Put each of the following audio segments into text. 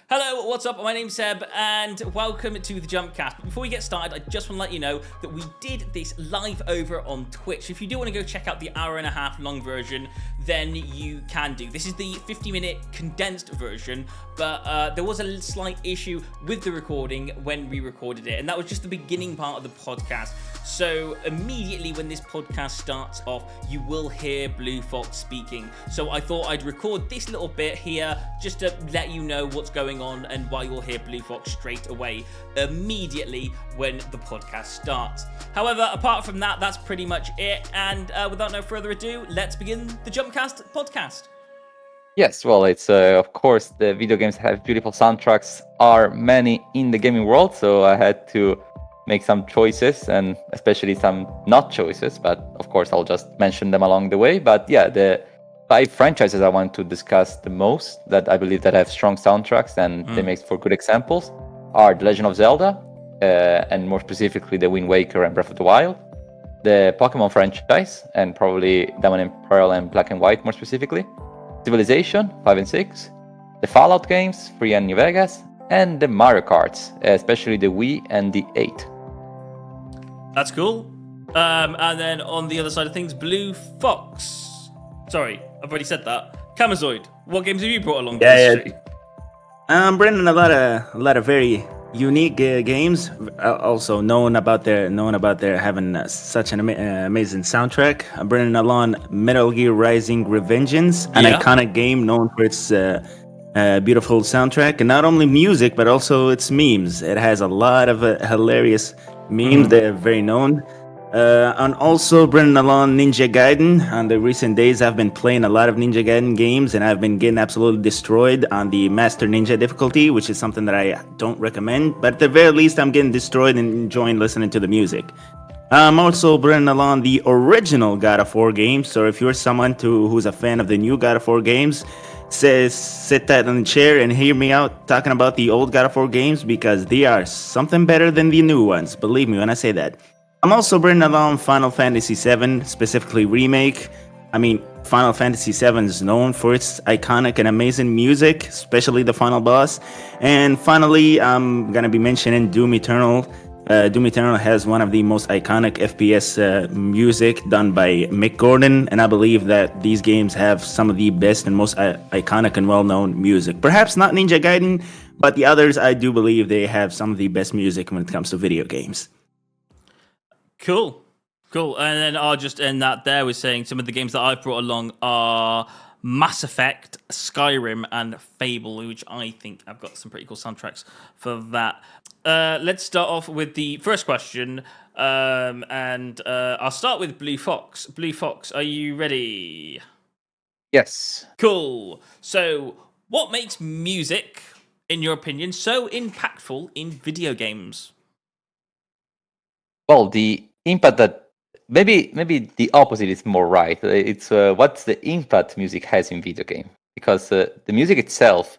Hello, what's up? My name's Seb, and welcome to the JumpCast. But before we get started, I just want to let you know that we did this live over on Twitch. If you do want to go check out the hour-and-a-half long version, then you can do. This is the 50-minute condensed version, but there was a slight issue with the recording when we recorded it, and that was just the beginning part of the podcast. So immediately when this podcast starts off, you will hear Blue Fox speaking. So I thought I'd record this little bit here just to let you know what's going on and why you'll hear Blue Fox straight away immediately when the podcast starts. However, apart from that, that's pretty much it. And without no further ado, let's begin the JumpCast podcast. Yes, well, it's of course the video games have beautiful soundtracks, are many in the gaming world, so I had to make some choices, and especially some not choices, but of course I'll just mention them along the way. But yeah, the 5 franchises I want to discuss the most that I believe that have strong soundtracks and they make for good examples are The Legend of Zelda, and more specifically the Wind Waker and Breath of the Wild, the Pokemon franchise, and probably Diamond and Pearl and Black and White more specifically, Civilization 5 and 6, the Fallout games 3 and New Vegas, and the Mario Karts, especially the Wii and the 8. That's cool. And then on the other side of things, Blue Fox. Sorry, I've already said that. Kamizoide, what games have you brought along? I'm bringing a lot of very unique games. Also known about their having such an amazing soundtrack. I'm bringing along Metal Gear Rising: Revengeance, an iconic game known for its beautiful soundtrack, and not only music but also its memes. It has a lot of hilarious memes. They're very known. And also bringing along Ninja Gaiden. On the recent days, I've been playing a lot of Ninja Gaiden games, and I've been getting absolutely destroyed on the Master Ninja difficulty, which is something that I don't recommend. But at the very least, I'm getting destroyed and enjoying listening to the music. I'm also bringing along the original God of War games. So if you're someone who's a fan of the new God of War games, sit that in the chair and hear me out talking about the old God of War games, because they are something better than the new ones. Believe me when I say that. I'm also bringing along Final Fantasy VII, specifically Remake. I mean, Final Fantasy VII is known for its iconic and amazing music, especially the final boss. And finally, I'm going to be mentioning Doom Eternal. Doom Eternal has one of the most iconic FPS music done by Mick Gordon, and I believe that these games have some of the best and most iconic and well-known music. Perhaps not Ninja Gaiden, but the others, I do believe they have some of the best music when it comes to video games. Cool. And then I'll just end that there with saying some of the games that I've brought along are Mass Effect, Skyrim, and Fable, which I think I've got some pretty cool soundtracks for that. Let's start off with the first question, and I'll start with Blue Fox. Blue Fox, are you ready? Yes. Cool. So, what makes music, in your opinion, so impactful in video games? Well, the impact that maybe the opposite is more right. It's what's the impact music has in video game, because the music itself,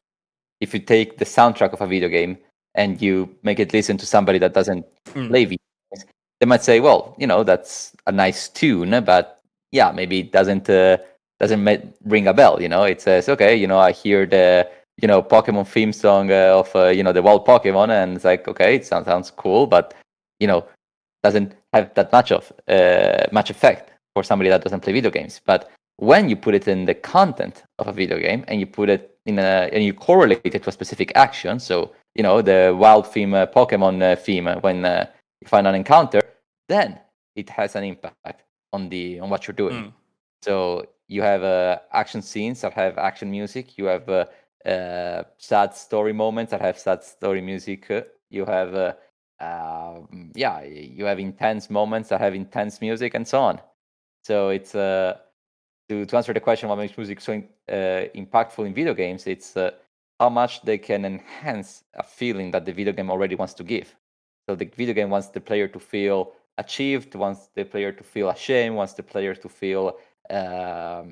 if you take the soundtrack of a video game and you make it listen to somebody that doesn't play video games, they might say, well, that's a nice tune, but yeah, maybe it doesn't ring a bell. It says, okay, I hear the Pokemon theme song of the wild Pokemon, and it's like, okay, it sounds cool, but doesn't have that much effect for somebody that doesn't play video games. But when you put it in the content of a video game and you put it and you correlate it to a specific action, so the wild theme, Pokemon theme, when you find an encounter, then it has an impact on what you're doing. So you have action scenes that have action music. You have sad story moments that have sad story music. You have you have intense moments that have intense music, and so on. So it's to answer the question, what makes music so impactful in video games, it's how much they can enhance a feeling that the video game already wants to give. So the video game wants the player to feel achieved, wants the player to feel ashamed, wants the player to feel proud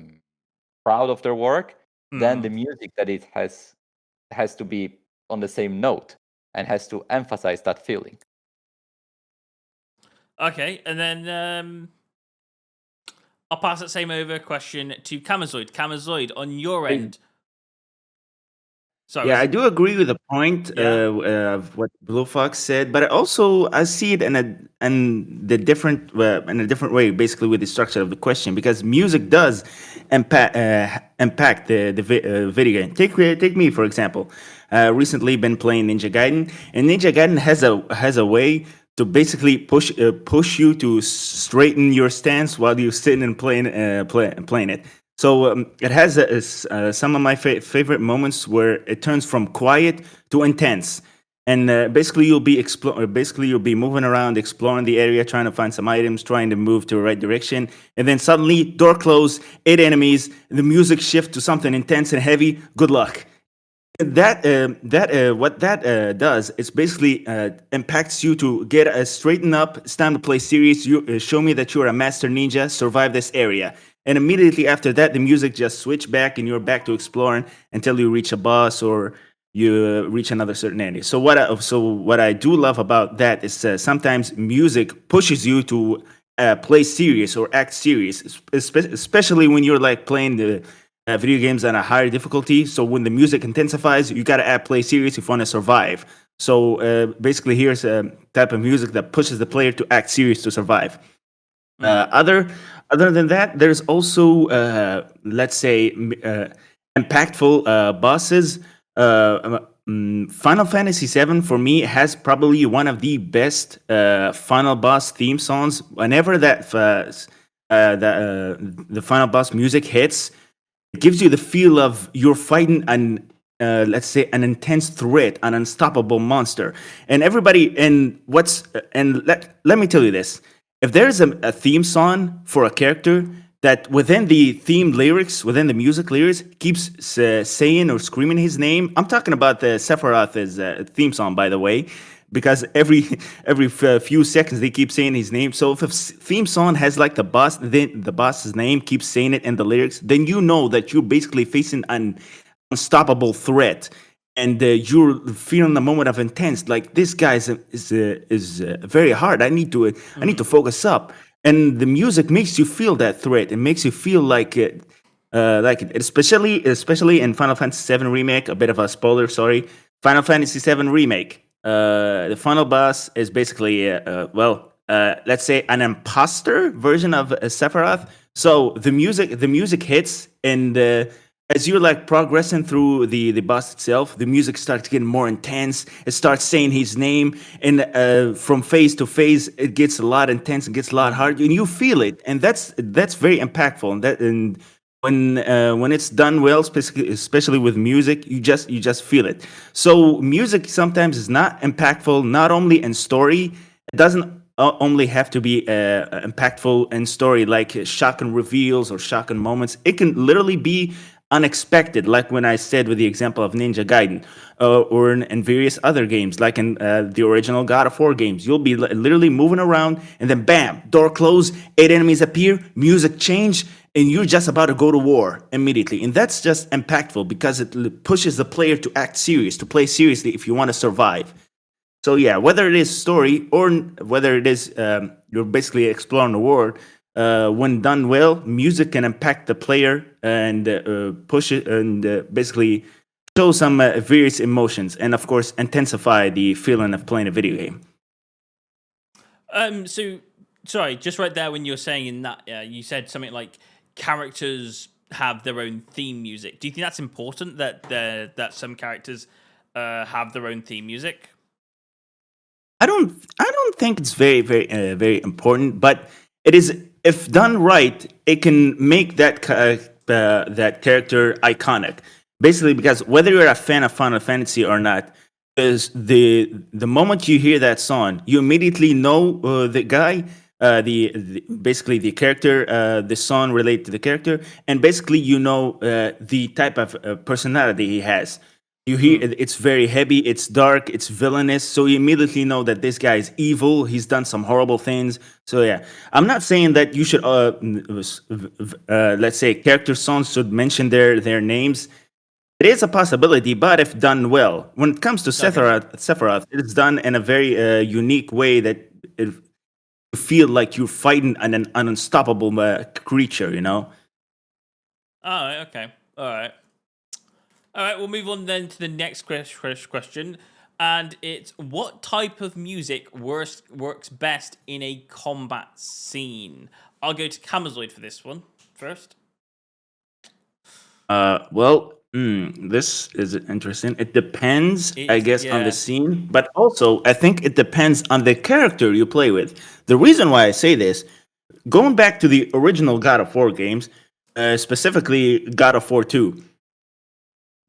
of their work. Then the music that it has to be on the same note and has to emphasize that feeling. Okay, and then I'll pass that same over question to Kamizoide. Kamizoide, on your end, Sorry, Yeah, I do agree with the point Yeah. of what Blue Fox said, but I see it in a different way, basically with the structure of the question, because music does impact the video game. Take me for example. Recently been playing Ninja Gaiden, and Ninja Gaiden has a way to basically push you to straighten your stance while you're sitting and playing it. So it has some of my favorite moments where it turns from quiet to intense, and basically you'll be moving around, exploring the area, trying to find some items, trying to move to the right direction, and then suddenly door close, 8 enemies, the music shift to something intense and heavy. Good luck. What that does is basically impacts you to get straighten up. It's time to play serious. You show me that you're a master ninja. Survive this area, and immediately after that, the music just switch back, and you're back to exploring until you reach a boss or you reach another certain area. What I do love about that is sometimes music pushes you to play serious or act serious, especially when you're like playing the video games on a higher difficulty. So when the music intensifies, you got to add play serious if you want to survive. So basically, here's a type of music that pushes the player to act serious to survive. Other than that, there's also let's say impactful bosses. Final Fantasy VII for me has probably one of the best final boss theme songs. Whenever the final boss music hits, it gives you the feel of you're fighting an let's say an intense threat, an unstoppable monster. And everybody and what's and let me tell you this: if there's a theme song for a character that within the theme lyrics, within the music lyrics, keeps saying or screaming his name, I'm talking about the Sephiroth's theme song, by the way, because every few seconds they keep saying his name. So if a theme song has like the boss, then the boss's name keeps saying it in the lyrics, then you know that you're basically facing an unstoppable threat, and you're feeling the moment of intense. Like this guy is very hard. I need to focus up, and the music makes you feel that threat. It makes you feel like it. Especially in Final Fantasy VII Remake. A bit of a spoiler, sorry. Final Fantasy VII Remake. The final boss is basically, let's say an imposter version of Sephiroth. So the music hits, and as you're like progressing through the boss itself, the music starts getting more intense. It starts saying his name, and from phase to phase, it gets a lot intense. It gets a lot harder, and you feel it, and that's very impactful. And when it's done well, especially with music, you just feel it. So music sometimes is not impactful, not only in story. It doesn't only have to be impactful in story, like shocking reveals or shocking moments. It can literally be unexpected, like when I said with the example of Ninja Gaiden, or in various other games, like in the original God of War games. You'll be literally moving around, and then bam, door close, 8 enemies appear, music change, and you're just about to go to war immediately. And that's just impactful because it pushes the player to act serious, to play seriously if you want to survive. So yeah, whether it is story or whether it is you're basically exploring the world, when done well, music can impact the player and push it and basically show some various emotions, and of course intensify the feeling of playing a video game. So sorry, just right there when you were saying in that, you said something like characters have their own theme music. Do you think that's important that some characters have their own theme music? I don't think it's very important, but it is, if done right, it can make that character iconic. Basically, because whether you're a fan of Final Fantasy or not, is the moment you hear that song, you immediately know the guy, basically the character, the song related to the character, and basically you know the type of personality he has. You hear it's very heavy, it's dark, it's villainous, so you immediately know that this guy is evil. He's done some horrible things. So yeah, I'm not saying that you should, let's say, character songs should mention their names. It is a possibility, but if done well, when it comes to Sephiroth, it's done in a very unique way that it, you feel like you're fighting an unstoppable creature. You know. Oh, okay, all right. All right, we'll move on then to the next question. And it's what type of music works best in a combat scene? I'll go to Kamizoide for this one first. This is interesting. It depends, I guess, on Yeah. the scene, but also I think it depends on the character you play with. The reason why I say this, going back to the original God of War games, specifically God of War 2.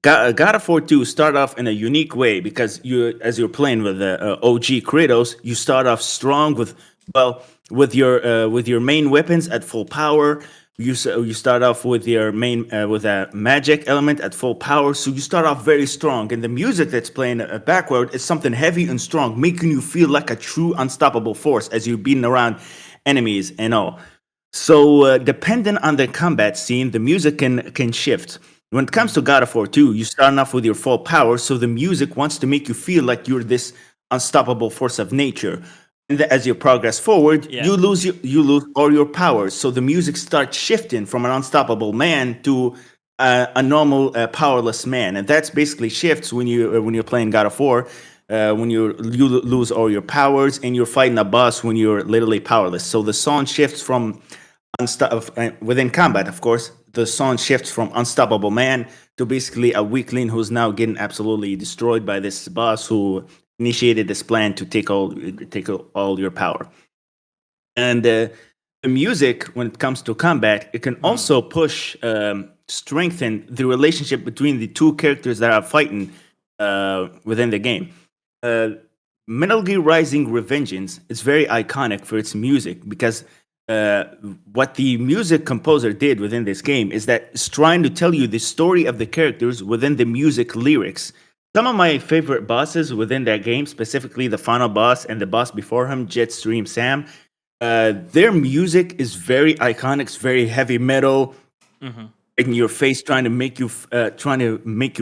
God of War 2 start off in a unique way because as you're playing with the OG Kratos, you start off strong with your main weapons at full power. You start off with your main with a magic element at full power, so you start off very strong. And the music that's playing backward is something heavy and strong, making you feel like a true unstoppable force as you're beating around enemies and all. So depending on the combat scene, the music can shift. When it comes to God of War 2, you start off with your full power, so the music wants to make you feel like you're this unstoppable force of nature. And as you progress forward, Yeah. you lose all your powers. So the music starts shifting from an unstoppable man to a normal powerless man, and that's basically shifts when you're playing God of War. When you lose all your powers and you're fighting a boss when you're literally powerless. So the song shifts from within combat, of course, the song shifts from unstoppable man to basically a weakling who's now getting absolutely destroyed by this boss who initiated this plan to take all your power. And the music, when it comes to combat, it can also strengthen the relationship between the two characters that are fighting within the game. Metal Gear Rising: Revengeance is very iconic for its music because what the music composer did within this game is that it's trying to tell you the story of the characters within the music lyrics. Some of my favorite bosses within that game, specifically the final boss and the boss before him, Jetstream Sam, their music is very iconic. It's very heavy metal, in your face, trying to make you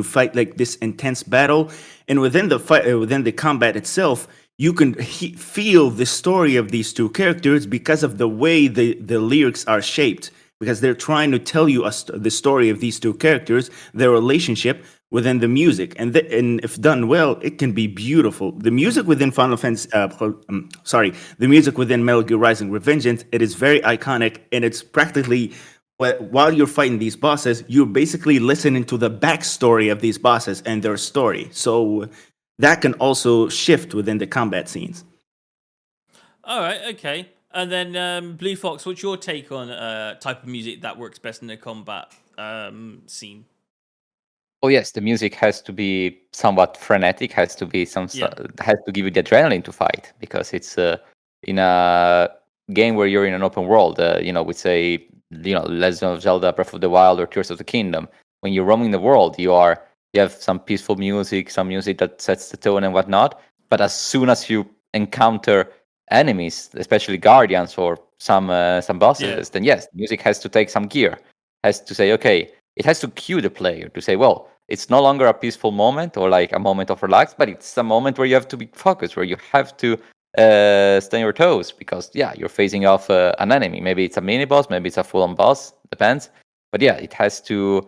fight like this intense battle. And within the fight, within the combat itself, you can feel the story of these two characters because of the way the lyrics are shaped. Because they're trying to tell you the story of these two characters, their relationship within the music, and if done well, it can be beautiful. The music within the music within Metal Gear Rising: Revengeance, it is very iconic, and it's practically while you're fighting these bosses, you're basically listening to the backstory of these bosses and their story. So that can also shift within the combat scenes. All right, okay. And then Blue Fox, what's your take on type of music that works best in the combat scene? Oh yes, the music has to be somewhat frenetic. Has to be has to give you the adrenaline to fight, because it's in a game where you're in an open world. We say Legend of Zelda, Breath of the Wild, or Tears of the Kingdom. When you're roaming the world, you have some peaceful music, some music that sets the tone and whatnot. But as soon as you encounter enemies, especially guardians or some bosses, then yes, music has to take some gear. Has to say, okay, it has to cue the player to say, well, it's no longer a peaceful moment or like a moment of relax, but it's a moment where you have to be focused, where you have to stay on your toes, because you're facing off an enemy. Maybe it's a mini boss, maybe it's a full-on boss, depends. But it has to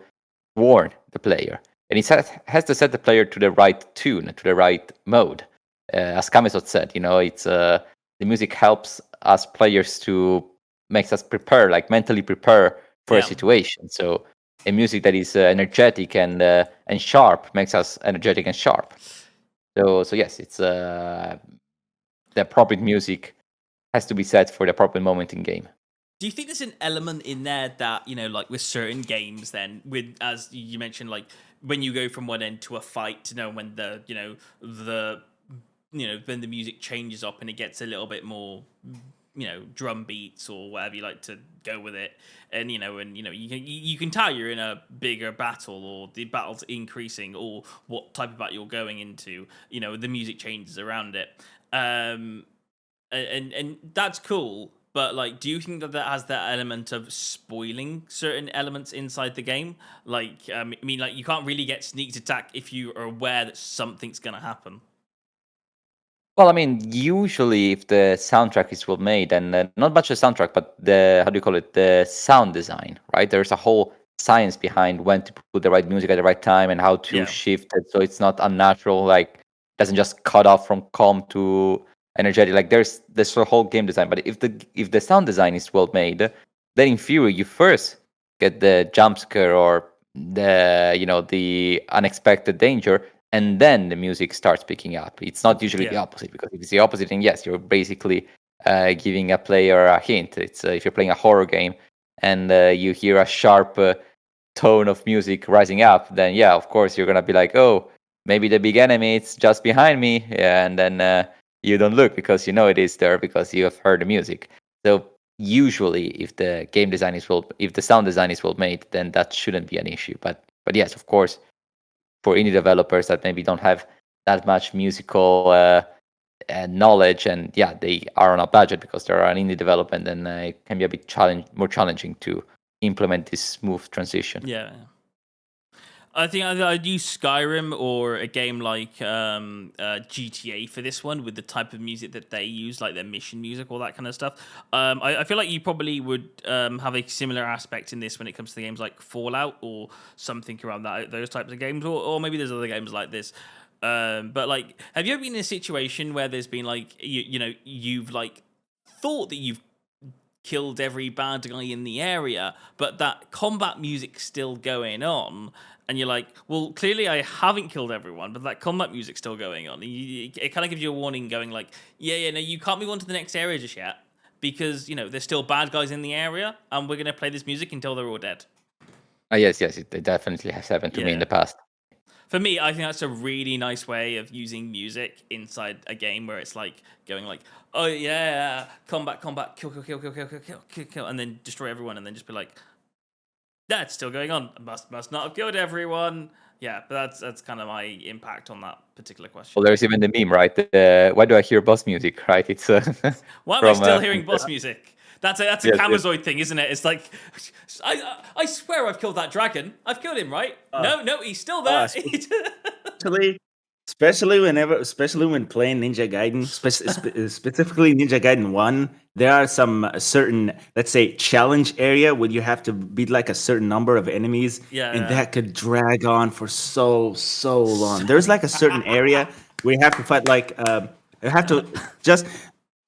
warn the player, and it has to set the player to the right tune, to the right mode. As Kamizoide said, it's the music helps us players makes us prepare, like mentally prepare for a situation. So a music that is energetic and sharp makes us energetic and sharp. So yes, it's the appropriate music has to be set for the appropriate moment in game. Do you think there's an element in there that, like with certain games then, with, as you mentioned, like when you go from one end to a fight to know when when the music changes up and it gets a little bit more, drum beats or whatever you like to go with it, and you can tell you're in a bigger battle, or the battle's increasing, or what type of battle you're going into, the music changes around it, and that's cool. But like, do you think that has that element of spoiling certain elements inside the game? Like, I mean, like you can't really get sneak attack if you are aware that something's gonna happen. Well, I mean, usually if the soundtrack is well made, and not much the soundtrack, but the, how do you call it, the sound design, right? There's a whole science behind when to put the right music at the right time and how to shift it so it's not unnatural, like doesn't just cut off from calm to energetic. Like there's this whole game design. But if the sound design is well made, then in theory you first get the jump scare or the unexpected danger, and then the music starts picking up. It's not usually the opposite, because if it's the opposite, then yes, you're basically giving a player a hint. It's if you're playing a horror game and you hear a sharp tone of music rising up, then yeah, of course you're gonna be like, oh, maybe the big enemy is just behind me, and then you don't look because you know it is there because you have heard the music. So usually, if the sound design is well made, then that shouldn't be an issue. But yes, of course, for indie developers that maybe don't have that much musical knowledge, and yeah, they are on a budget because they're an indie development, then it can be a bit more challenging to implement this smooth transition. Yeah. I think I'd use Skyrim or a game like GTA for this one, with the type of music that they use, like their mission music, all that kind of stuff. I feel like you probably would have a similar aspect in this when it comes to games like Fallout or something around those types of games, or maybe there's other games like this. But like, have you ever been in a situation where there's been like you've like thought that you've killed every bad guy in the area, but that combat music's still going on, and you're like, well, clearly I haven't killed everyone, but that combat music's still going on. It kind of gives you a warning going like, no, you can't move on to the next area just yet, because, there's still bad guys in the area, and we're going to play this music until they're all dead. Yes, it definitely has happened to me in the past. For me, I think that's a really nice way of using music inside a game, where it's like going like, oh yeah, combat, kill, and then destroy everyone, and then just be like, that's still going on. Must not have killed everyone. Yeah, but that's kind of my impact on that particular question. Well, there's even the meme, right? Why do I hear boss music? Right? It's why am I still hearing boss music? That's a Kamizoide thing, isn't it? It's like, I swear I've killed that dragon. I've killed him, right? No, he's still there. Especially when playing Ninja Gaiden, specifically Ninja Gaiden 1, there are some certain, let's say, challenge area where you have to beat like a certain number of enemies, and that could drag on for so long. There's like a certain area where you have to fight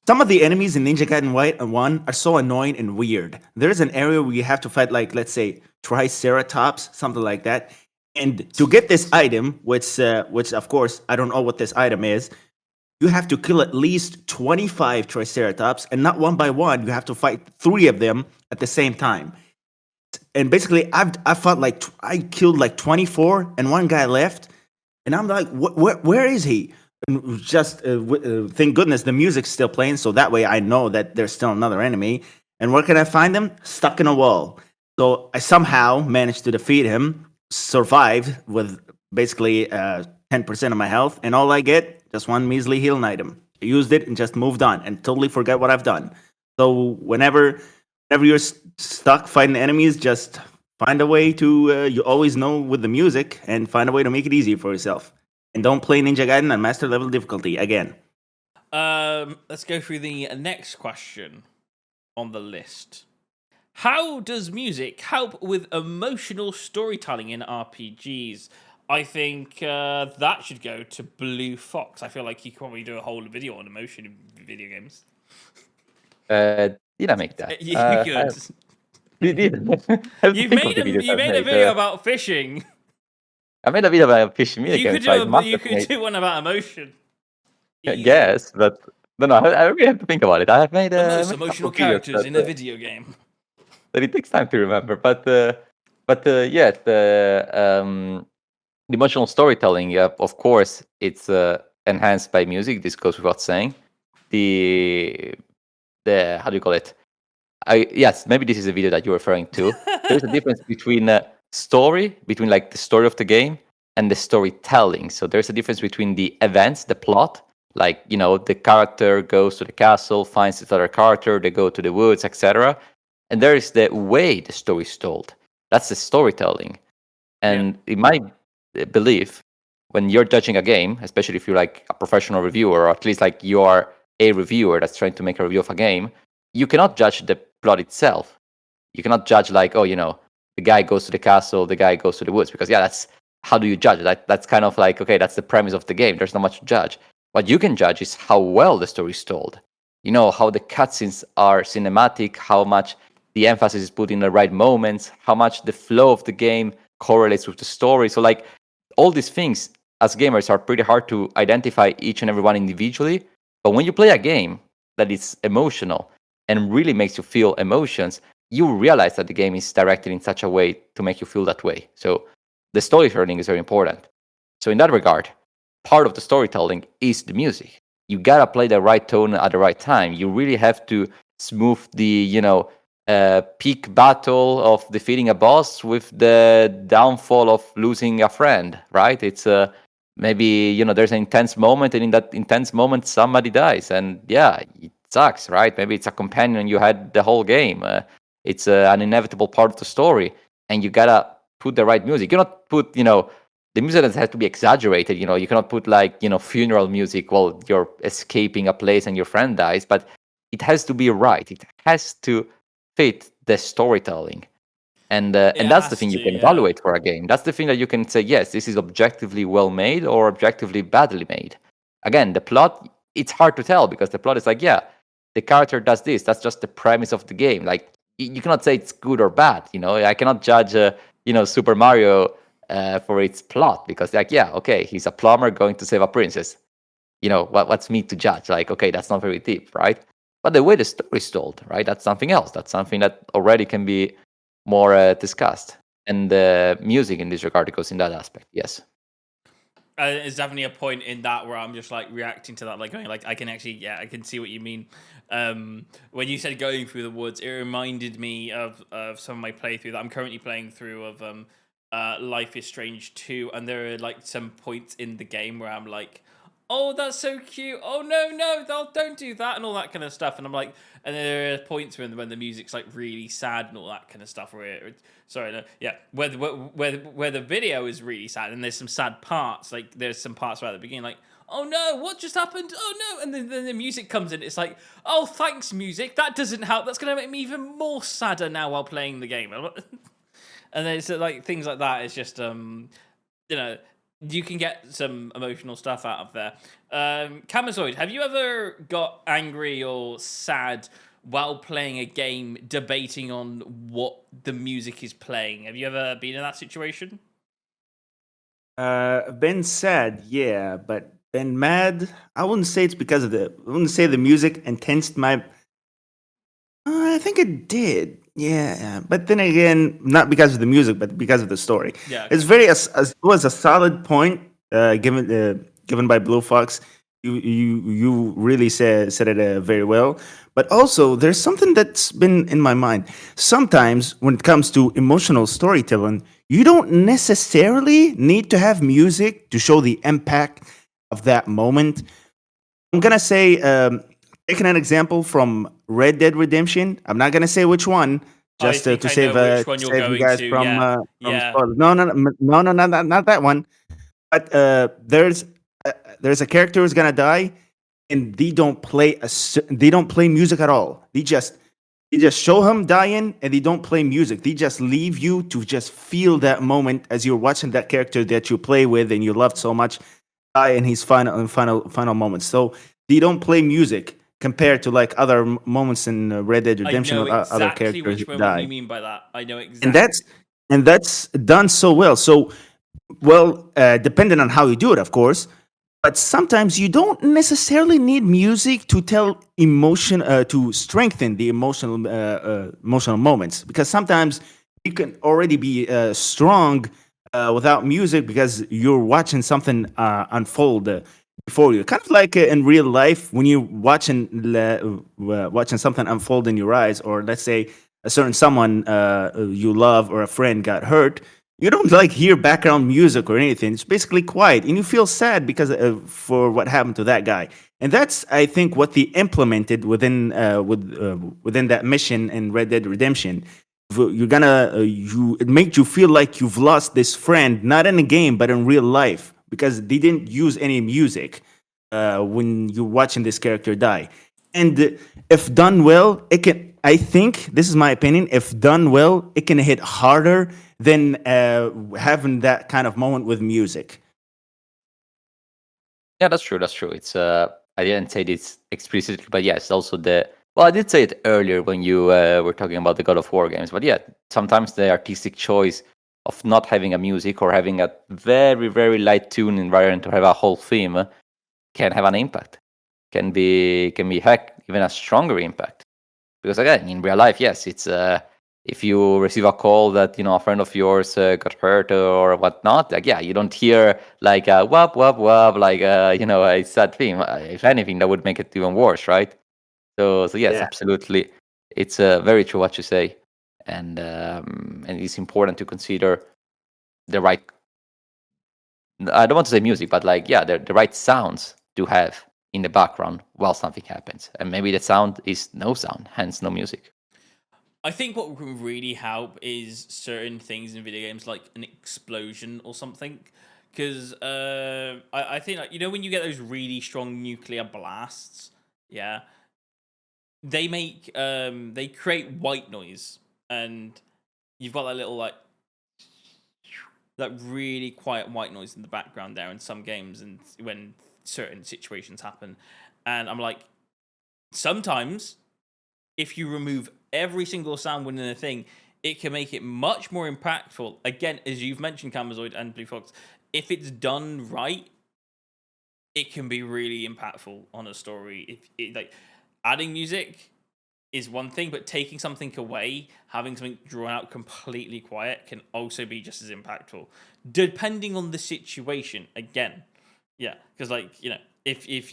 some of the enemies in Ninja Gaiden 1 are so annoying and weird. There's an area where you have to fight, like, let's say, Triceratops, something like that. And to get this item, which of course, I don't know what this item is, you have to kill at least 25 Triceratops, and not one by one. You have to fight 3 of them at the same time. And basically, I killed like 24, and one guy left, and I'm like, where is he? And just thank goodness the music's still playing, so that way I know that there's still another enemy. And where can I find him? Stuck in a wall. So I somehow managed to defeat him, survived with basically 10% of my health, and all I get, just one measly healing item. I used it and just moved on and totally forget what I've done. So whenever you're stuck fighting enemies, just find a way to, you always know with the music, and find a way to make it easy for yourself. And don't play Ninja Gaiden on master level difficulty again. Let's go through the next question on the list. How does music help with emotional storytelling in RPGs? I think that should go to Blue Fox. I feel like he could probably do a whole video on emotion in video games. Did I make that? You could. You did. You made a video about fishing. I made a video about fishing video games. You could do one about emotion. Yes, but no, I really have to think about it. I have made the most emotional characters in a video game. That it takes time to remember, but yeah, the emotional storytelling, of course, it's enhanced by music. This goes without saying. The how do you call it? Yes, maybe this is a video that you're referring to. There's a difference between story, between like the story of the game and the storytelling. So there's a difference between the events, the plot, like the character goes to the castle, finds this other character, they go to the woods, etc. And there is the way the story is told. That's the storytelling. And in my belief, when you're judging a game, especially if you're like a professional reviewer, or at least like you are a reviewer that's trying to make a review of a game, you cannot judge the plot itself. You cannot judge like, the guy goes to the castle, the guy goes to the woods, because that's how do you judge it? That's kind of like, okay, that's the premise of the game. There's not much to judge. What you can judge is how well the story is told. How the cutscenes are cinematic, how much the emphasis is put in the right moments, how much the flow of the game correlates with the story. So like all these things as gamers are pretty hard to identify each and every one individually. But when you play a game that is emotional and really makes you feel emotions, you realize that the game is directed in such a way to make you feel that way. So the storytelling is very important. So in that regard, part of the storytelling is the music. You gotta play the right tone at the right time. You really have to smooth the, peak battle of defeating a boss with the downfall of losing a friend, right? It's maybe, there's an intense moment, and in that intense moment, somebody dies. And it sucks, right? Maybe it's a companion you had the whole game. It's an inevitable part of the story, and you gotta put the right music. You cannot put, the music doesn't have to be exaggerated. You cannot put like, funeral music while you're escaping a place and your friend dies, but it has to be right. It has to fit the storytelling. And that's the thing you can evaluate for a game. That's the thing that you can say, yes, this is objectively well made or objectively badly made. Again, the plot, it's hard to tell because the plot is like, the character does this. That's just the premise of the game. Like, you cannot say it's good or bad. I cannot judge, Super Mario for its plot because, like, okay, he's a plumber going to save a princess. What's me to judge? Like, okay, that's not very deep, right? But the way the story is told, right, that's something else. That's something that already can be more discussed. And the music in this regard goes in that aspect, yes. There's definitely a point in that where I'm just like reacting to that, like going like I can actually, I can see what you mean. When you said going through the woods, it reminded me of some of my playthrough that I'm currently playing through of Life is Strange 2, and there are like some points in the game where I'm like, oh, that's so cute. Oh, no, don't do that, and all that kind of stuff. And I'm like, and there are points when the music's like really sad and all that kind of stuff. Where the video is really sad, and there's some sad parts. Like there's some parts right at the beginning, like, oh no, what just happened? Oh no, and then the music comes in. It's like, oh, thanks, music. That doesn't help. That's gonna make me even more sadder now while playing the game. And then it's like things like that. It's just you can get some emotional stuff out of there. Kamizoide, have you ever got angry or sad while playing a game, debating on what the music is playing? Have you ever been in that situation? Been sad, yeah, but been mad. I wouldn't say it's because of I wouldn't say the music intensed my. I think it did. Yeah, but then again, not because of the music, but because of the story. Yeah, it's very. It was a solid point given by Blue Fox. You really said it very well. But also, there's something that's been in my mind. Sometimes, when it comes to emotional storytelling, you don't necessarily need to have music to show the impact of that moment. I'm gonna say, taking an example from Red Dead Redemption. I'm not gonna say which one, just to save you guys from spoilers. No, not that one. But there's a character who's gonna die, and they don't play music at all. They just show him dying, and they don't play music. They just leave you to just feel that moment as you're watching that character that you play with and you loved so much die in his final moments. So they don't play music compared to like other moments in Red Dead Redemption. I know exactly other characters which die. What you mean by that? I know exactly. And that's done so well. So depending on how you do it, of course. But sometimes you don't necessarily need music to tell emotion, to strengthen the emotional moments. Because sometimes you can already be strong without music because you're watching something unfold before you. Kind of like in real life when you're watching something unfold in your eyes, or let's say a certain someone you love or a friend got hurt. You don't like hear background music or anything. It's basically quiet, and you feel sad because for what happened to that guy. And that's, I think, what they implemented within that mission in Red Dead Redemption. It makes you feel like you've lost this friend, not in a game but in real life, because they didn't use any music when you're watching this character die. And if done well, it can. I think this is my opinion. If done well, it can hit harder than having that kind of moment with music. Yeah, that's true. That's true. It's I didn't say this explicitly, but yes, also the well, I did say it earlier when you were talking about the God of War games. But yeah, sometimes the artistic choice of not having a music or having a very very light tune environment to have a whole theme can have an impact. Can be heck even a stronger impact. Because again, in real life, yes, it's if you receive a call that a friend of yours got hurt or whatnot, like yeah, you don't hear like wop wop wop like a sad theme. If anything, that would make it even worse, right? So yes, Yeah. absolutely, it's very true what you say, and it's important to consider the right. I don't want to say music, but like yeah, the right sounds to have in the background while something happens, and maybe the sound is no sound, hence no music. I think what can really help is certain things in video games, like an explosion or something. Because I think, like, when you get those really strong nuclear blasts, yeah, they create white noise, and you've got that little like that really quiet white noise in the background there in some games, and when certain situations happen, and I'm like, sometimes if you remove every single sound within a thing, it can make it much more impactful. Again, as you've mentioned, Kamizoide and Blue Fox, if it's done right, it can be really impactful on a story. If it, like adding music is one thing, but taking something away, having something drawn out completely quiet, can also be just as impactful, depending on the situation. Again, yeah, because if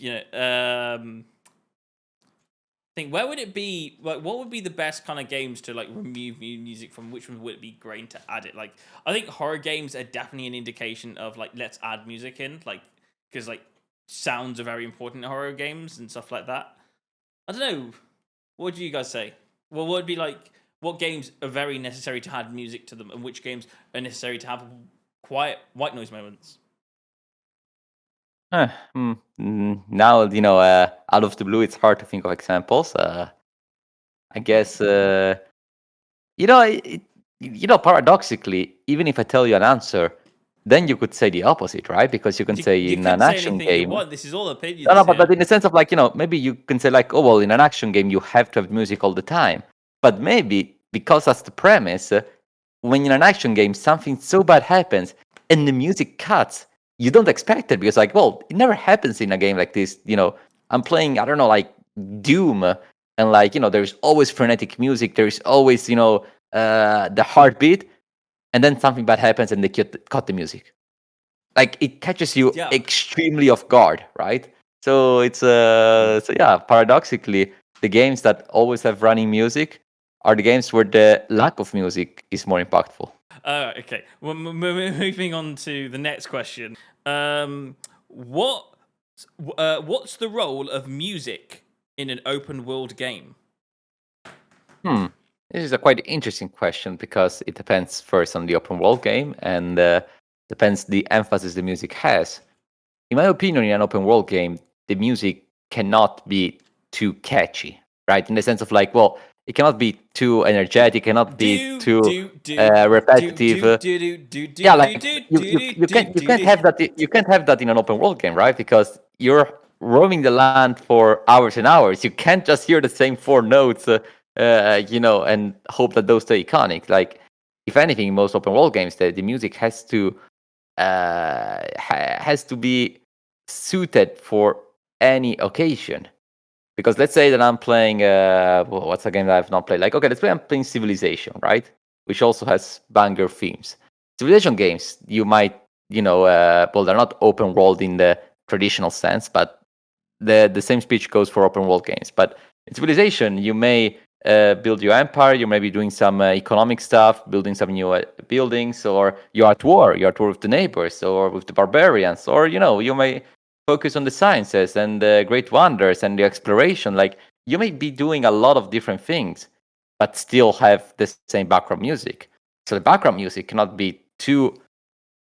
think where would it be, like what would be the best kind of games to like remove music from? Which one would it be great to add it? Like I think horror games are definitely an indication of like, let's add music in, like, because like sounds are very important in horror games and stuff like that. I don't know, what do you guys say? Well, what would be like, what games are very necessary to add music to them, and which games are necessary to have quiet white noise moments? Now, out of the blue, it's hard to think of examples. I guess, paradoxically, even if I tell you an answer, then you could say the opposite, right? Because you can say You in can an say action anything you game. want. This is all opinions. No, but Here. in the sense of like, maybe you can say like, oh, well, in an action game, you have to have music all the time. But maybe because that's the premise, when in an action game, something so bad happens and the music cuts, you don't expect it because like, well, it never happens in a game like this. I'm playing, I don't know, like Doom, and like, there's always frenetic music. There's always, the heartbeat, and then something bad happens and they cut the music. Like it catches you Yeah. extremely off guard, right? So it's so yeah, paradoxically, the games that always have running music are the games where the lack of music is more impactful. Okay. Well, moving on to the next question. What's the role of music in an open world game? This is a quite interesting question because it depends first on the open world game and depends the emphasis the music has. In my opinion, in an open world game, the music cannot be too catchy, right? In the sense of like, well, it cannot be too energetic, cannot be too repetitive. Yeah, like you can't have that. You can't have that in an open world game, right? Because you're roaming the land for hours and hours. You can't just hear the same four notes, and hope that those stay iconic. Like, if anything, in most open world games, the music has to be suited for any occasion. Because let's say that I'm playing, what's a game that I've not played? Like, okay, let's say I'm playing Civilization, right? Which also has banger themes. Civilization games, you might, well, they're not open world in the traditional sense, but the same speech goes for open world games. But in Civilization, you may build your empire, you may be doing some economic stuff, building some new buildings, or you're at war with the neighbors, or with the barbarians, or, you may focus on the sciences and the great wonders and the exploration. Like, you may be doing a lot of different things, but still have the same background music. So the background music cannot be too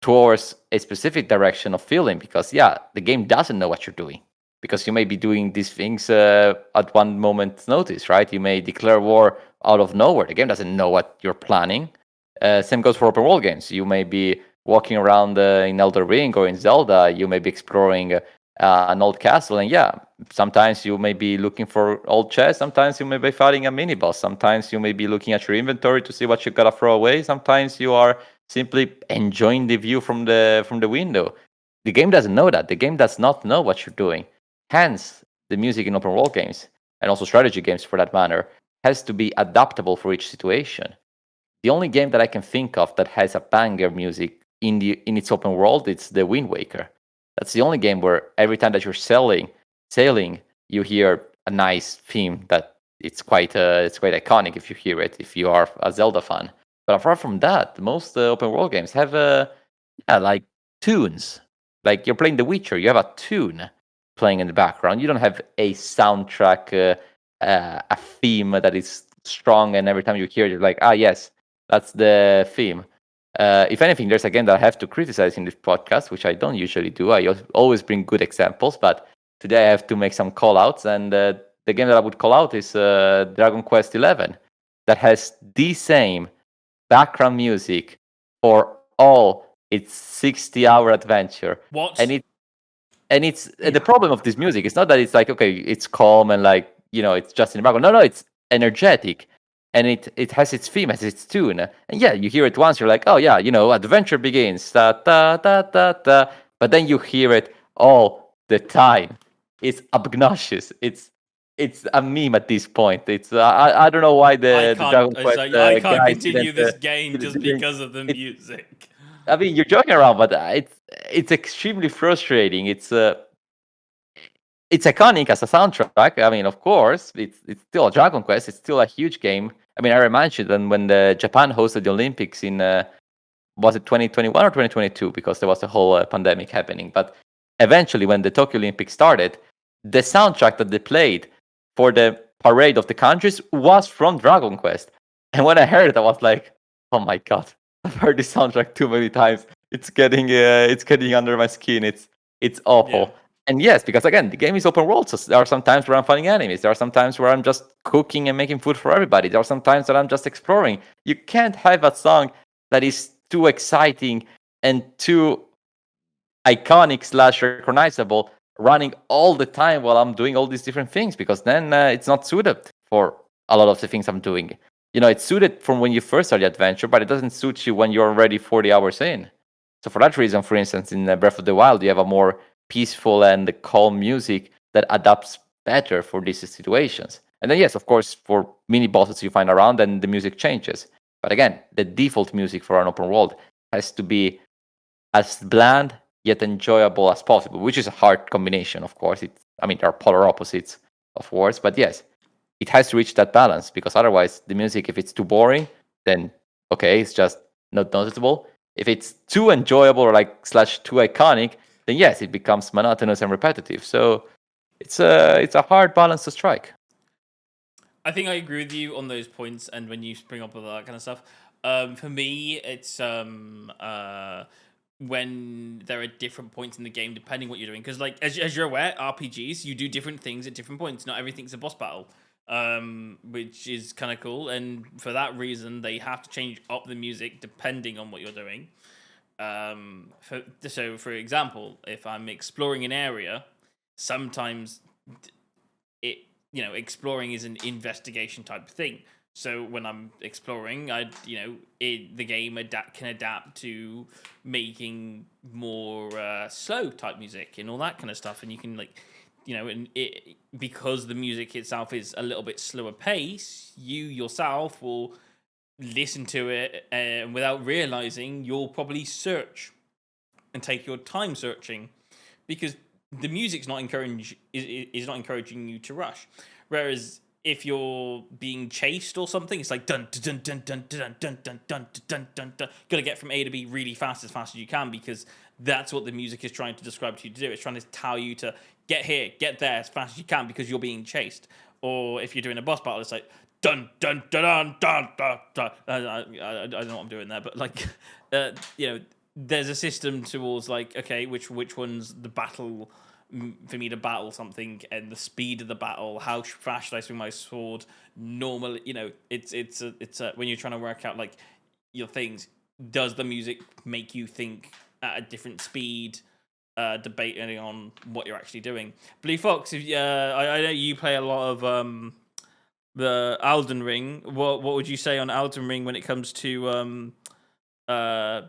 towards a specific direction of feeling because, yeah, the game doesn't know what you're doing because you may be doing these things at one moment's notice, right? You may declare war out of nowhere. The game doesn't know what you're planning. Same goes for open world games. You may be walking around in Elder Ring or in Zelda. You may be exploring an old castle, and yeah, sometimes you may be looking for old chests. Sometimes you may be fighting a mini boss. Sometimes you may be looking at your inventory to see what you gotta throw away. Sometimes you are simply enjoying the view from the window. The game doesn't know that. The game does not know what you're doing. Hence, the music in open world games, and also strategy games for that matter, has to be adaptable for each situation. The only game that I can think of that has a banger music in its open world, it's the Wind Waker. That's the only game where every time that you're sailing, you hear a nice theme that it's quite iconic if you hear it, if you are a Zelda fan. But apart from that, most open world games have like tunes. Like you're playing The Witcher, you have a tune playing in the background. You don't have a soundtrack, a theme that is strong, and every time you hear it, you're like, yes, that's the theme. If anything, there's a game that I have to criticize in this podcast, which I don't usually do. I always bring good examples, but today I have to make some call-outs, and the game that I would call out is Dragon Quest XI, that has the same background music for all its 60-hour adventure. What? And it's the problem of this music is not that it's like, okay, it's calm and like, it's just in the background. No, it's energetic. And it has its theme, has its tune. And yeah, you hear it once, you're like, oh yeah, adventure begins. Da, da, da, da, da. But then you hear it all the time. It's obnoxious. It's a meme at this point. It's I don't know why the Dragon Quest I can't continue this game just because of the music. I mean, you're joking around, but it's extremely frustrating. It's iconic as a soundtrack. I mean, of course, it's still a Dragon Quest. It's still a huge game. I mean, I remind you that when Japan hosted the Olympics in was it 2021 or 2022? Because there was a whole pandemic happening. But eventually, when the Tokyo Olympics started, the soundtrack that they played for the parade of the countries was from Dragon Quest. And when I heard it, I was like, "Oh my god, I've heard this soundtrack too many times. It's getting under my skin. It's awful." Yeah. And yes, because again, the game is open world, so there are some times where I'm fighting enemies. There are some times where I'm just cooking and making food for everybody. There are some times that I'm just exploring. You can't have a song that is too exciting and too iconic / recognizable running all the time while I'm doing all these different things, because then it's not suited for a lot of the things I'm doing. It's suited from when you first start the adventure, but it doesn't suit you when you're already 40 hours in. So for that reason, for instance, in Breath of the Wild, you have a more peaceful and calm music that adapts better for these situations. And then yes, of course, for mini bosses you find around, then the music changes. But again, the default music for an open world has to be as bland yet enjoyable as possible, which is a hard combination, of course. There are polar opposites, of course, but yes, it has to reach that balance, because otherwise the music, if it's too boring, then okay, it's just not noticeable. If it's too enjoyable or / too iconic, then yes, it becomes monotonous and repetitive. So it's a hard balance to strike. I think I agree with you on those points, and when you bring up all that kind of stuff. For me, it's when there are different points in the game, depending what you're doing. Because as you're aware, RPGs, you do different things at different points. Not everything's a boss battle, which is kind of cool. And for that reason, they have to change up the music depending on what you're doing. So for example, if I'm exploring an area, sometimes exploring is an investigation type of thing. So when I'm exploring, the game can adapt to making more slow type music and all that kind of stuff, and you can because the music itself is a little bit slower pace, you yourself will listen to it, and without realizing, you'll probably search and take your time searching, because the music's not is not encouraging you to rush. Whereas if you're being chased or something, it's like dun dun dun dun dun dun dun dun dun dun dun. Gotta get from A to B really fast as you can, because that's what the music is trying to describe to you to do. It's trying to tell you to get here, get there as fast as you can, because you're being chased. Or if you're doing a boss battle, it's like dun dun dun dun dun dun. I don't know what I'm doing there, but there's a system towards okay, which one's the battle for me to battle something, and the speed of the battle, how fast should I swing my sword. Normally, it's when you're trying to work out like your things. Does the music make you think at a different speed? Debating on what you're actually doing. Blue Fox, I know you play a lot of the Elden Ring. What would you say on Elden Ring when it comes to I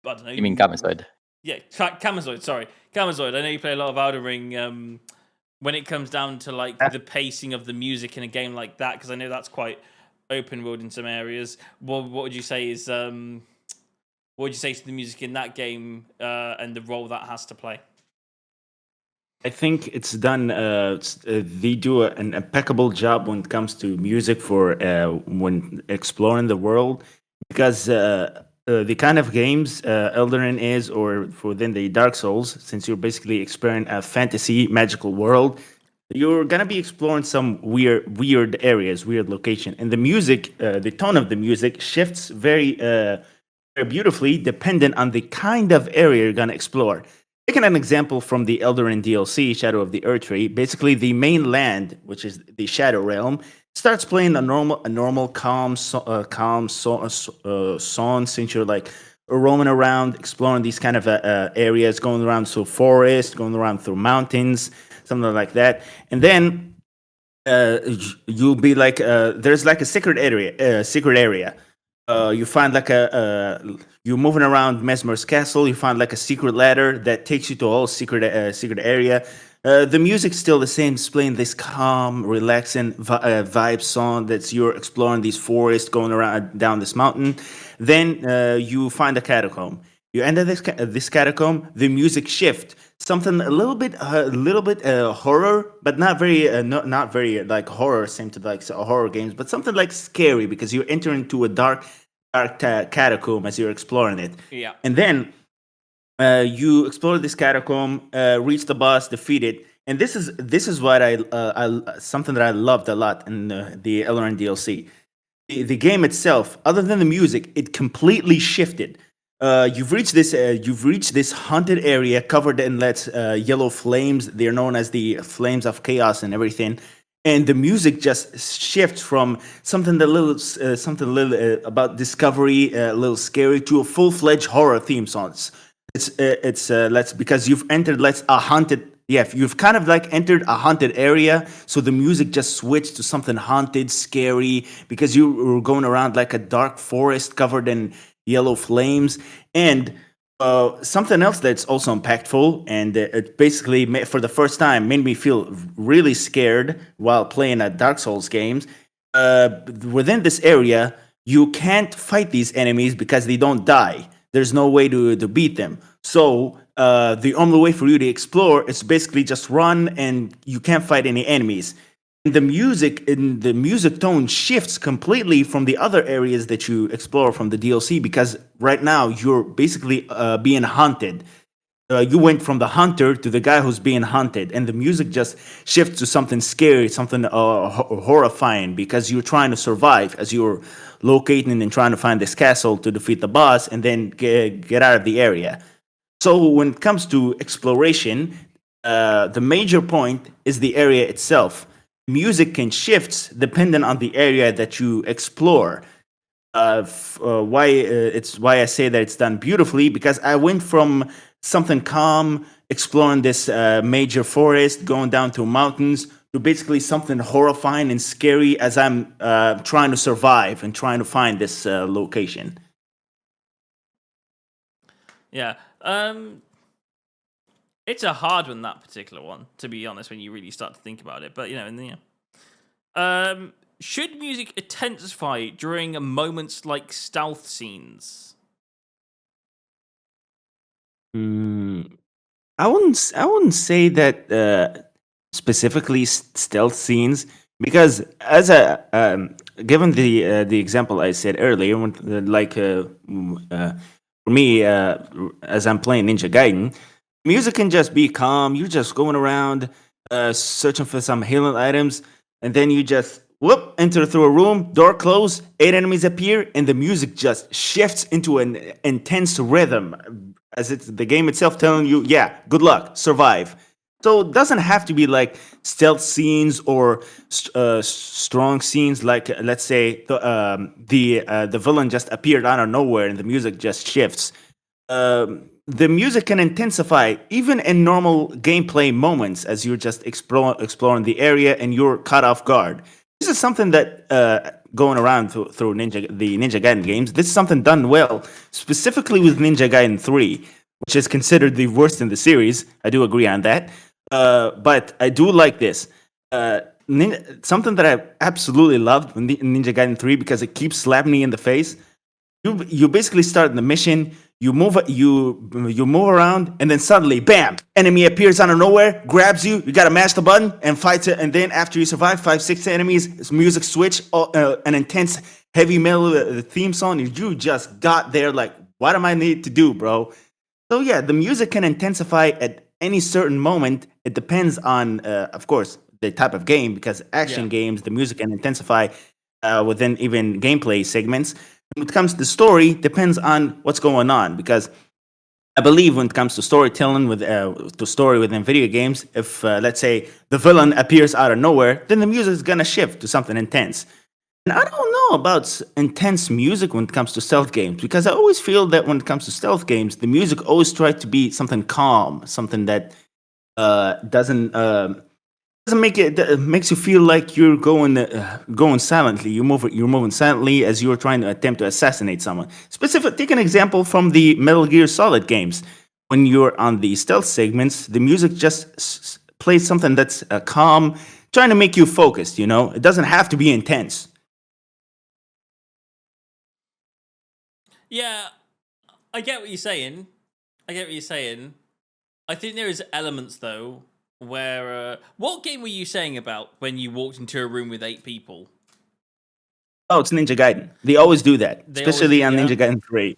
don't know. You mean Kamizoide? Yeah, Kamizoide. Sorry, Kamizoide. I know you play a lot of Elden Ring. When it comes down to like the pacing of the music in a game like that, because I know that's quite open world in some areas. What would you say is what would you say to the music in that game and the role that has to play? I think it's done. They do an impeccable job when it comes to music for when exploring the world, because the kind of games Elden Ring is, or for then the Dark Souls, since you're basically exploring a fantasy magical world, you're gonna be exploring some weird areas, weird location, and the music, the tone of the music shifts very beautifully dependent on the kind of area you're going to explore. Taking an example from the Elden Ring DLC, Shadow of the Erdtree, basically the main land, which is the Shadow Realm, starts playing a normal calm song since you're like roaming around, exploring these kind of areas, going around through forest, going around through mountains, something like that. And then you'll be like, there's like a secret area. You find like you're moving around Mesmer's castle. You find like a secret ladder that takes you to a whole secret area. The music's still the same, it's playing this calm, relaxing vibe song that's you're exploring these forests, going around down this mountain. Then you find a catacomb. You enter this catacomb. The music shift. Something a little bit horror, but not very like horror, same to like horror games, but something like scary because you're entering into a dark catacomb as you're exploring it. Yeah, and then you explore this catacomb, reach the boss, defeat it, and this is what I something that I loved a lot in the Elden Ring DLC. The game itself, other than the music, it completely shifted. You've reached this haunted area covered in yellow flames. They're known as the flames of chaos and everything. And the music just shifts from something a little about discovery, a little scary, to a full-fledged horror theme song. It's because you've entered a haunted. Yeah, you've kind of like entered a haunted area, so the music just switched to something haunted, scary, because you were going around like a dark forest covered in yellow flames. And something else that's also impactful, and it basically for the first time made me feel really scared while playing a Dark Souls games. Within this area, you can't fight these enemies because they don't die. There's no way to beat them. So the only way for you to explore is basically just run, and you can't fight any enemies. And the music tone shifts completely from the other areas that you explore from the DLC, because right now you're basically being hunted. You went from the hunter to the guy who's being hunted, and the music just shifts to something scary, something horrifying, because you're trying to survive as you're locating and trying to find this castle to defeat the boss and then get out of the area. So when it comes to exploration, the major point is the area itself. Music can shift depending on the area that you explore. Why I say that it's done beautifully, because I went from something calm, exploring this major forest, going down to mountains, to basically something horrifying and scary as I'm trying to survive and trying to find this location. Yeah. It's a hard one, that particular one, to be honest, when you really start to think about it. But, should music intensify during moments like stealth scenes? I wouldn't say that specifically stealth scenes, because as given the example I said earlier, for me, as I'm playing Ninja Gaiden, music can just be calm. You're just going around searching for some healing items, and then you just whoop, enter through a room, door closed, 8 enemies appear, and the music just shifts into an intense rhythm, as it's the game itself telling you, yeah, good luck, survive. So it doesn't have to be like stealth scenes or strong scenes. Like let's say the villain just appeared out of nowhere and the music just shifts. The music can intensify even in normal gameplay moments as you're just exploring the area and you're caught off guard. This is something that going around through the Ninja Gaiden games. This is something done well, specifically with Ninja Gaiden 3, which is considered the worst in the series. I do agree on that. But I do like this. Something that I absolutely loved in Ninja Gaiden 3 because it keeps slapping me in the face. You basically start the mission, you move around, and then suddenly, bam! Enemy appears out of nowhere, grabs you. You gotta mash the button and fight it. And then after you survive 5-6 enemies, music switch, an intense heavy metal theme song. You just got there like, what am I need to do, bro? So yeah, the music can intensify at any certain moment. It depends on, of course, the type of game. Because action games, the music can intensify within even gameplay segments. When it comes to the story, depends on what's going on. Because I believe when it comes to storytelling to story within video games, if let's say the villain appears out of nowhere, then the music is gonna shift to something intense. And I don't know about intense music when it comes to stealth games, because I always feel that when it comes to stealth games, the music always tries to be something calm, something that doesn't makes you feel like you're going silently. You're moving silently as you're trying to attempt to assassinate someone. Take an example from the Metal Gear Solid games. When you're on the stealth segments, the music just plays something that's calm, trying to make you focused. It doesn't have to be intense. Yeah, I get what you're saying. I think there is elements though where what game were you saying about when you walked into a room with 8 people? Oh, it's Ninja Gaiden. They always do that, especially on Ninja Gaiden 3.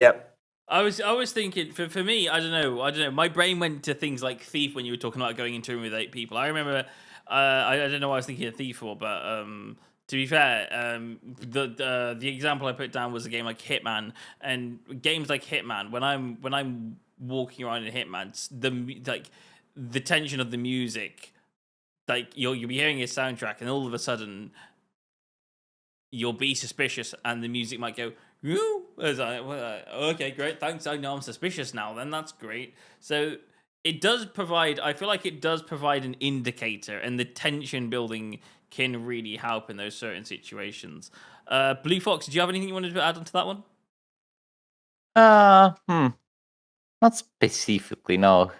Yep. I was thinking for me, I don't know. My brain went to things like Thief when you were talking about going into a room with 8 people. I remember I don't know what I was thinking of Thief for, but to be fair, the example I put down was a game like Hitman, and games like Hitman. When I'm walking around in Hitman, the tension of the music, like you'll be hearing a soundtrack, and all of a sudden you'll be suspicious, and the music might go. Okay, great, thanks. I know I'm suspicious now. Then that's great. So it does provide. I feel like it does provide an indicator, and the tension building can really help in those certain situations. Blue Fox, do you have anything you wanted to add on to that one? Not specifically, no.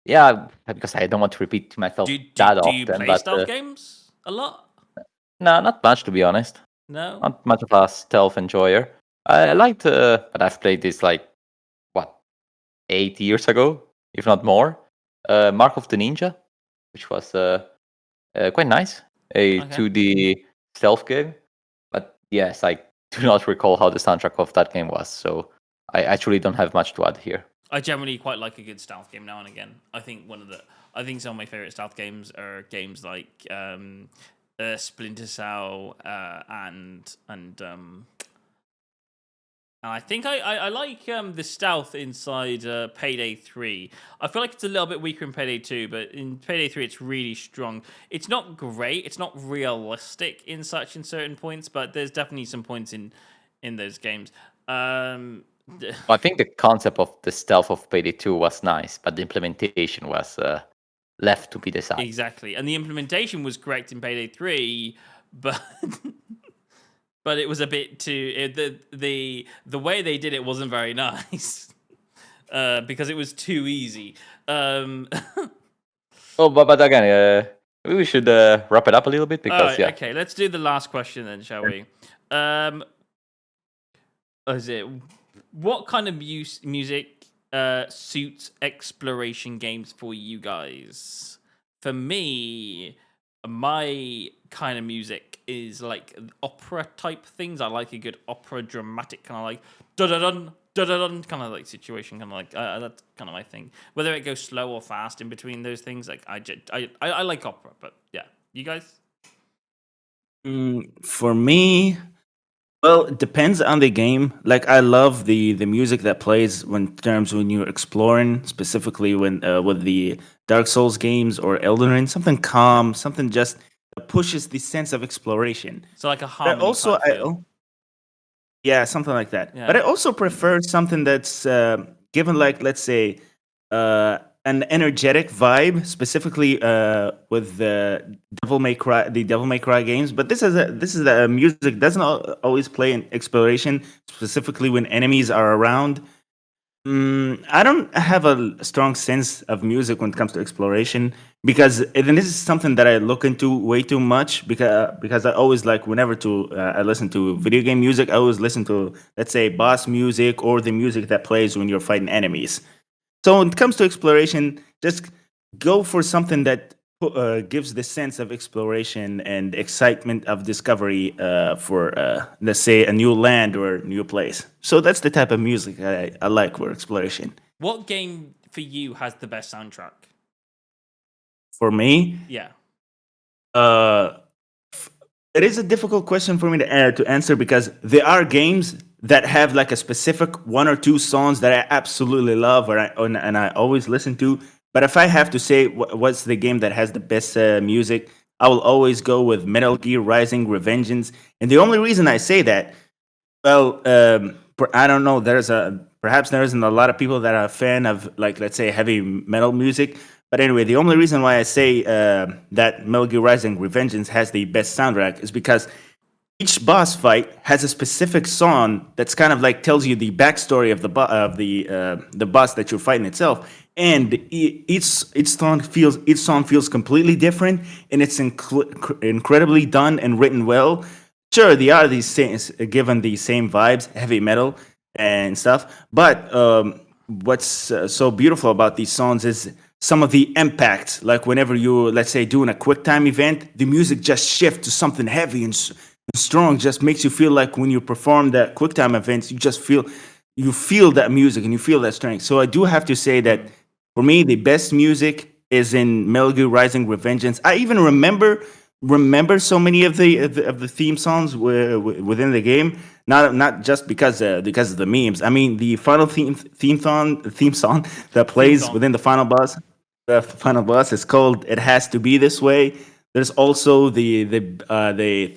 Yeah, because I don't want to repeat to myself that often. Do you play stealth games a lot? No, not much, to be honest. No? Not much of a stealth enjoyer. I liked, but I've played this 8 years ago, if not more. Mark of the Ninja, which was quite nice. A 2D stealth game. But yes, I do not recall how the soundtrack of that game was, so I actually don't have much to add here. I generally quite like a good stealth game now and again. I think some of my favorite stealth games are games like Splinter Cell and I think I like the stealth inside Payday 3. I feel like it's a little bit weaker in Payday 2, but in Payday 3 it's really strong. It's not great, it's not realistic in certain points, but there's definitely some points in those games. I think the concept of the stealth of Payday 2 was nice, but the implementation was left to be decided. Exactly, and the implementation was correct in Payday 3, but but it was a bit too the way they did it wasn't very nice because it was too easy. But again, maybe we should wrap it up a little bit because Okay, let's do the last question then, shall we? What kind of music suits exploration games for you guys? For me, my kind of music is like opera type things. I like a good opera, dramatic kind of like da-da-dun, da-da-dun kind of like situation, kind of like that's kind of my thing. Whether it goes slow or fast in between those things, like I like opera. But yeah, you guys? For me, well, it depends on the game. Like I love the music that plays when you're exploring, specifically when with the Dark Souls games or Elden Ring, something calm, something just that pushes the sense of exploration. So like a But harmony type feel. yeah, something like that. But Yeah. I also prefer something that's given, like, let's say, an energetic vibe, specifically with the Devil May Cry games. But this is a music doesn't always play in exploration, specifically when enemies are around. I don't have a strong sense of music when it comes to exploration because and this is something that I look into way too much because I always like whenever to I listen to video game music. I always listen to, let's say, boss music or the music that plays when you're fighting enemies. So when it comes to exploration, just go for something that gives the sense of exploration and excitement of discovery for, let's say, a new land or a new place. So that's the type of music I like for exploration. What game for you has the best soundtrack? For me, Yeah. uh, it is a difficult question for me to answer because there are games that have like a specific one or two songs that I absolutely love and I always listen to. But if I have to say what's the game that has the best music, I will always go with Metal Gear Rising Revengeance. And the only reason I say that, well, I don't know. Perhaps there isn't a lot of people that are a fan of, like, let's say, heavy metal music. But anyway, the only reason why I say that Metal Gear Rising Revengeance has the best soundtrack is because each boss fight has a specific song that's kind of like tells you the backstory of the boss that you're fighting itself, and each song feels completely different, and it's incredibly done and written well. Sure, they are given the same vibes, heavy metal and stuff, but what's so beautiful about these songs is some of the impact. Like whenever you, let's say, doing a quick time event, the music just shifts to something heavy and strong. Just makes you feel like when you perform that quick time events, you feel that music and you feel that strength. So I do have to say that for me, the best music is in Metal Gear Rising Revengeance. I even remember so many of the theme songs within the game. Not just because of the memes. I mean, the final theme song that Theme plays song. within the final boss. The final boss is called "It Has to Be This Way." There's also the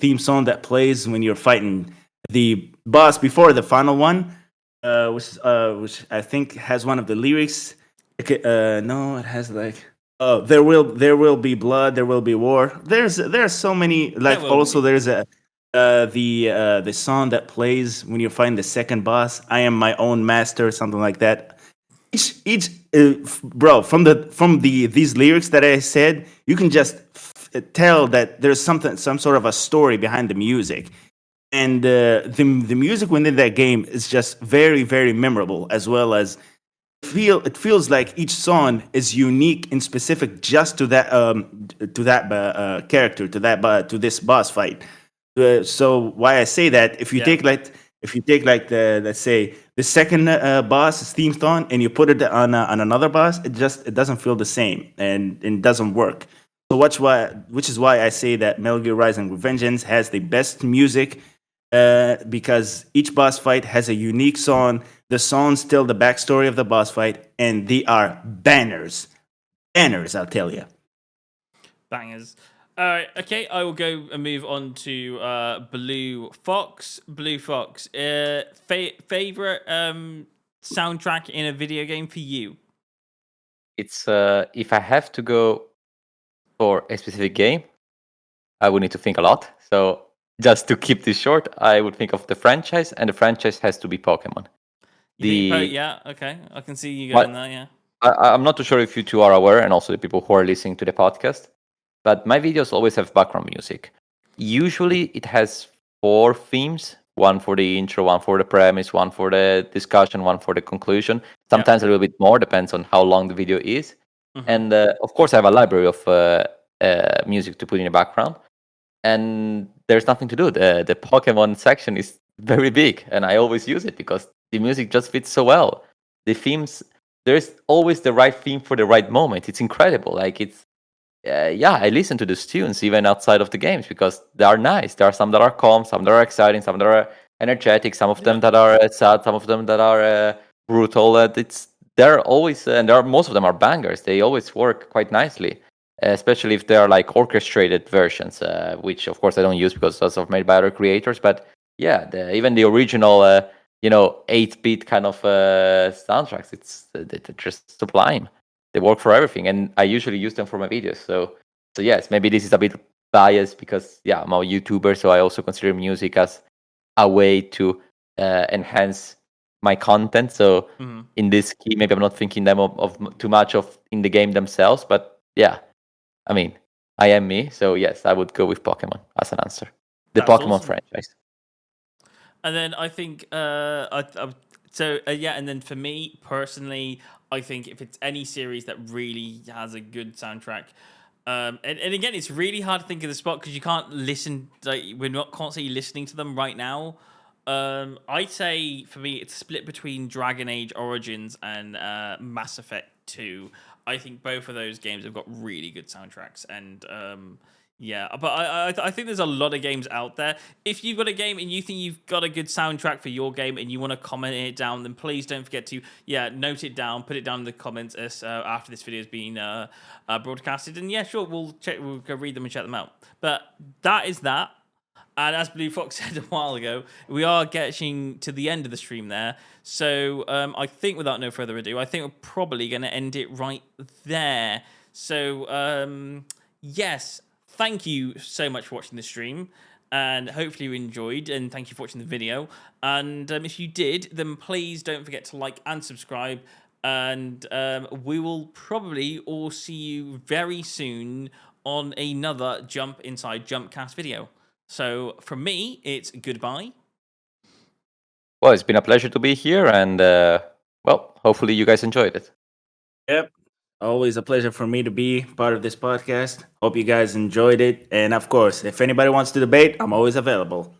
theme song that plays when you're fighting the boss before the final one, which I think has one of the lyrics. Okay, no, it has like, oh, there will be blood, there will be war. There's so many, like, will also be. there's a the song that plays when you're fighting the second boss. I am my own master, something like that. Each bro, from the these lyrics that I said, you can just tell that there's some sort of a story behind the music, and the music within that game is just very very memorable, as well as it feels like each song is unique and specific just to that character, to this boss fight. So why I say that, Yeah. if you take like the, let's say, the second boss theme song and you put it on another boss, it doesn't feel the same, and it doesn't work. So which is why I say that Metal Gear Rising Revengeance has the best music, because each boss fight has a unique song. The songs tell the backstory of the boss fight, and they are banners, I'll tell you. Bangers. All right, okay, I will go and move on to Blue Fox. Blue Fox, favorite soundtrack in a video game for you? It's if I have to go for a specific game, I would need to think a lot. So just to keep this short, I would think of the franchise, and the franchise has to be Pokemon. Yeah, okay, I can see you going there. Yeah. I'm not too sure if you two are aware, and also the people who are listening to the podcast, but my videos always have background music. Usually it has 4 themes: one for the intro, one for the premise, one for the discussion, one for the conclusion. Sometimes a little bit more, depends on how long the video is. And of course, I have a library of music to put in the background. And there's nothing to do. The Pokemon section is very big, and I always use it because the music just fits so well. The themes, there's always the right theme for the right moment. It's incredible. Like, yeah, I listen to these tunes even outside of the games because they are nice. There are some that are calm, some that are exciting, some that are energetic, some of them that are sad, some of them that are brutal. They're always and there are most of them are bangers. They always work quite nicely, especially if they are like orchestrated versions, which of course I don't use because those are made by other creators. But yeah, even the original, 8-bit kind of soundtracks, they're just sublime. They work for everything, and I usually use them for my videos. So yes, maybe this is a bit biased because yeah, I'm a YouTuber, so I also consider music as a way to enhance my content. So in this key, maybe I'm not thinking them of too much of in the game themselves, but yeah, I mean, I am me, so yes, I would go with Pokemon as an answer. The That's Pokemon awesome. franchise. And then I think, and then for me personally, I think if it's any series that really has a good soundtrack, and again, it's really hard to think of the spot because you can't listen. Like we're not constantly listening to them right now. I'd say for me, it's split between Dragon Age Origins and Mass Effect 2. I think both of those games have got really good soundtracks, and yeah, but I think there's a lot of games out there. If you've got a game and you think you've got a good soundtrack for your game and you want to comment it down, then please don't forget to note it down, put it down in the comments after this video has been broadcasted. And yeah, sure, we'll go read them and check them out. But that is that. And as Blue Fox said a while ago, we are getting to the end of the stream there. So I think without no further ado, I think we're probably going to end it right there. So yes. Thank you so much for watching the stream, and hopefully you enjoyed, and thank you for watching the video. And if you did, then please don't forget to like and subscribe, and we will probably all see you very soon on another Jump Inside JumpCast video. So from me, it's goodbye. Well, it's been a pleasure to be here, and well, hopefully you guys enjoyed it. Yep. Always a pleasure for me to be part of this podcast. Hope you guys enjoyed it. And of course, if anybody wants to debate, I'm always available.